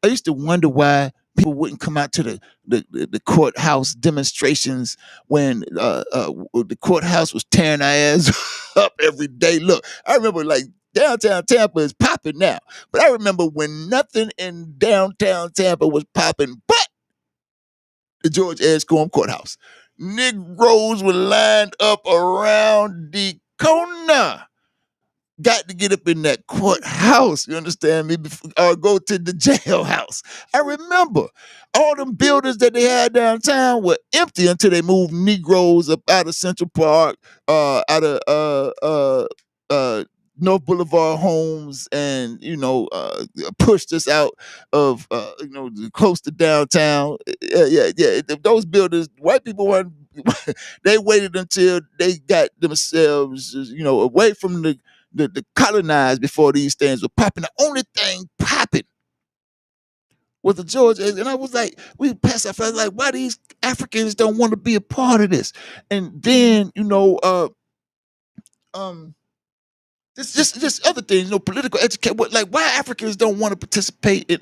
[SPEAKER 1] I used to wonder why people wouldn't come out to the courthouse demonstrations when the courthouse was tearing our ass up every day. Look, I remember like downtown Tampa is popping now, but I remember when nothing in downtown Tampa was popping but the George Edgecombe Courthouse. Negroes were lined up around the corner. Got to get up in that courthouse, you understand me, or go to the jailhouse. I remember all them buildings that they had downtown were empty until they moved Negroes up out of Central Park, out of North Boulevard homes, and pushed us out of close to downtown. Yeah. Those buildings, white people weren't. They waited until they got themselves, away from the colonized before these things were popping. The only thing popping was the George, and I was like, we passed that. I was like, why these Africans don't want to be a part of this? And then just other things, political education. Like why Africans don't want to participate in?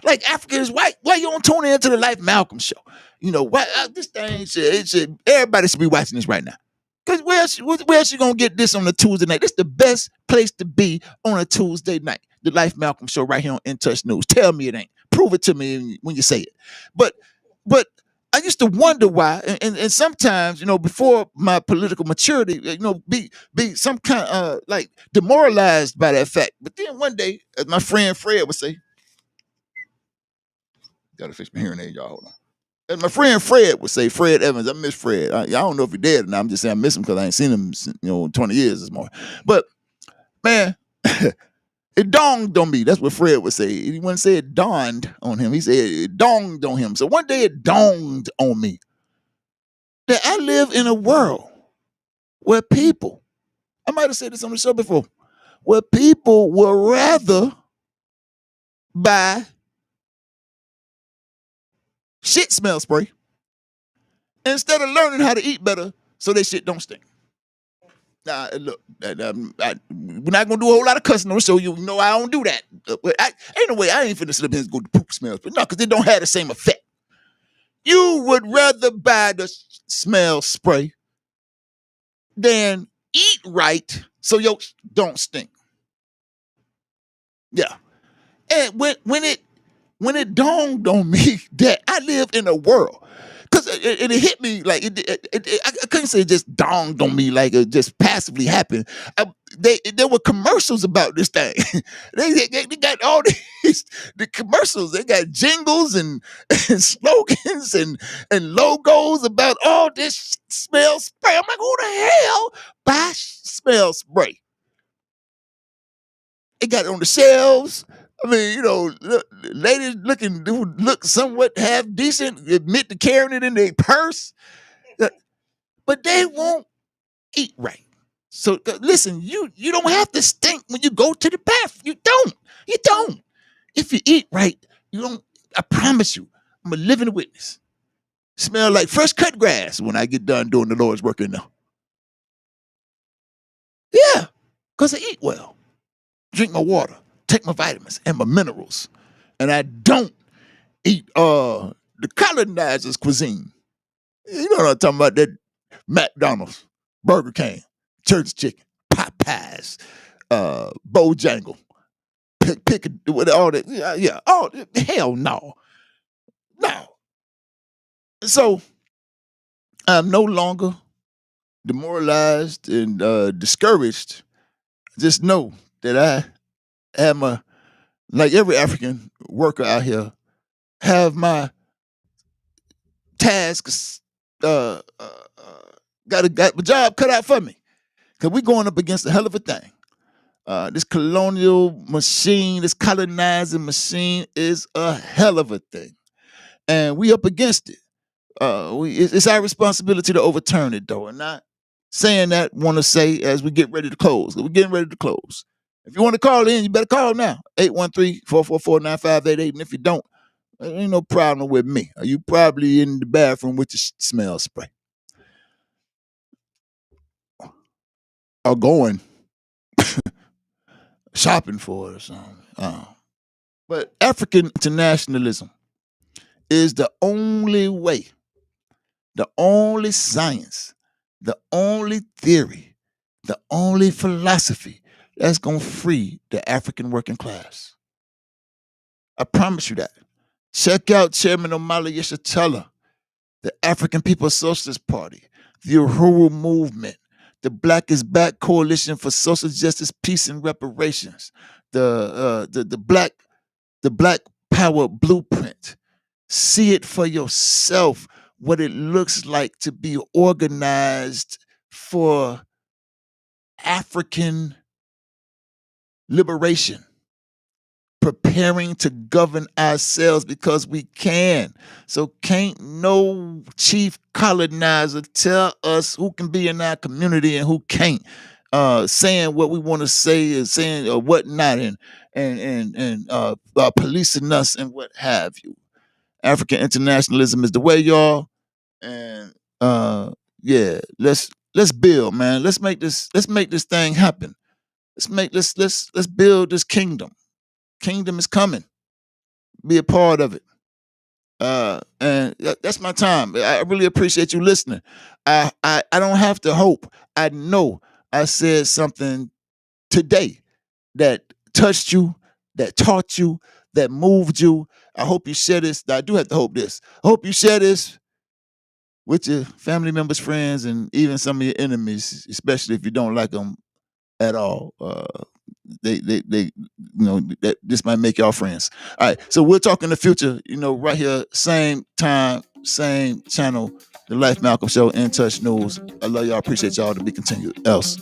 [SPEAKER 1] Like Africans, why you don't tune into the Life Malcolm show? Why this thing should everybody should be watching this right now. Cause where else you gonna get this on a Tuesday night? This the best place to be on a Tuesday night. The Life Malcolm Show right here on In Touch News. Tell me it ain't. Prove it to me when you say it. But but I used to wonder why, and sometimes, before my political maturity, be some kind of like demoralized by that fact. But then one day, as my friend Fred would say, gotta fix my hearing aid, y'all. Hold on. As my friend Fred would say, Fred Evans, I miss Fred. I don't know if he dead or not. I'm just saying I miss him because I ain't seen him, 20 years or more. But man, it dawned on me. That's what Fred would say. He wouldn't say it dawned on him. He said it dawned on him. So one day it dawned on me that I live in a world where people, I might have said this on the show before, where people will rather buy shit smell spray instead of learning how to eat better so their shit don't stink. Now, look, we're not gonna do a whole lot of cussing on the show. You know I don't do that. But ain't no way I ain't finna sit up here and go to poop smell spray. No, because it don't have the same effect. You would rather buy the smell spray than eat right so your don't stink. Yeah. And when it dawned on me that I live in a world, because it hit me like I couldn't say it just dawned on me like it just passively happened. There were commercials about this thing. they got all the commercials. They got jingles and slogans and logos about all this smell spray. I'm like, who the hell buy smell spray? It got it on the shelves. I mean, ladies look somewhat half decent, admit to carrying it in their purse, but they won't eat right. So listen, you don't have to stink when you go to the bathroom. You don't. If you eat right, you don't. I promise you, I'm a living witness. Smell like fresh cut grass when I get done doing the Lord's work in there. Yeah, because I eat well. Drink my water, take my vitamins and my minerals. And I don't eat the colonizers' cuisine. You know what I'm talking about? That McDonald's, Burger King, Church Chicken, Popeyes, Bojangle, pick with all that. Yeah. Oh, hell no. No. So I'm no longer demoralized and discouraged. Just know that I am like every African worker out here, have tasks got my job cut out for me. Cause we're going up against a hell of a thing. This colonial machine, this colonizing machine is a hell of a thing. And we up against it. It's our responsibility to overturn it though. And not saying that, want to say as we get ready to close. We're getting ready to close. If you want to call in, you better call now. 813-444-9588. And if you don't, there ain't no problem with me. You probably in the bathroom with your smell spray. Or going shopping for it or something. But African internationalism is the only way, the only science, the only theory, the only philosophy that's going to free the African working class. I promise you that. Check out Chairman Omala Yeshitela, the African People's Socialist Party, the Uhuru Movement, the Black is Back Coalition for Social Justice, Peace, and Reparations, the Black Power Blueprint. See it for yourself, what it looks like to be organized for African liberation, preparing to govern ourselves because we can. So can't no chief colonizer tell us who can be in our community and who can't. Saying what we want to say and saying or what not, and policing us and what have you. African internationalism is the way, y'all. And yeah, let's build, man. Let's make this thing happen. Let's build this kingdom. Kingdom is coming. Be a part of it. And that's my time. I really appreciate you listening. I don't have to hope. I know I said something today that touched you, that taught you, that moved you. I hope you share this. I do have to hope this. I hope you share this with your family members, friends, and even some of your enemies, especially if you don't like them at all. They that this might make y'all friends. All right, so we'll talk in the future. Right here, same time, same channel. The Life Malcolm Show, In Touch News. I love y'all. Appreciate y'all. To be continued. Else.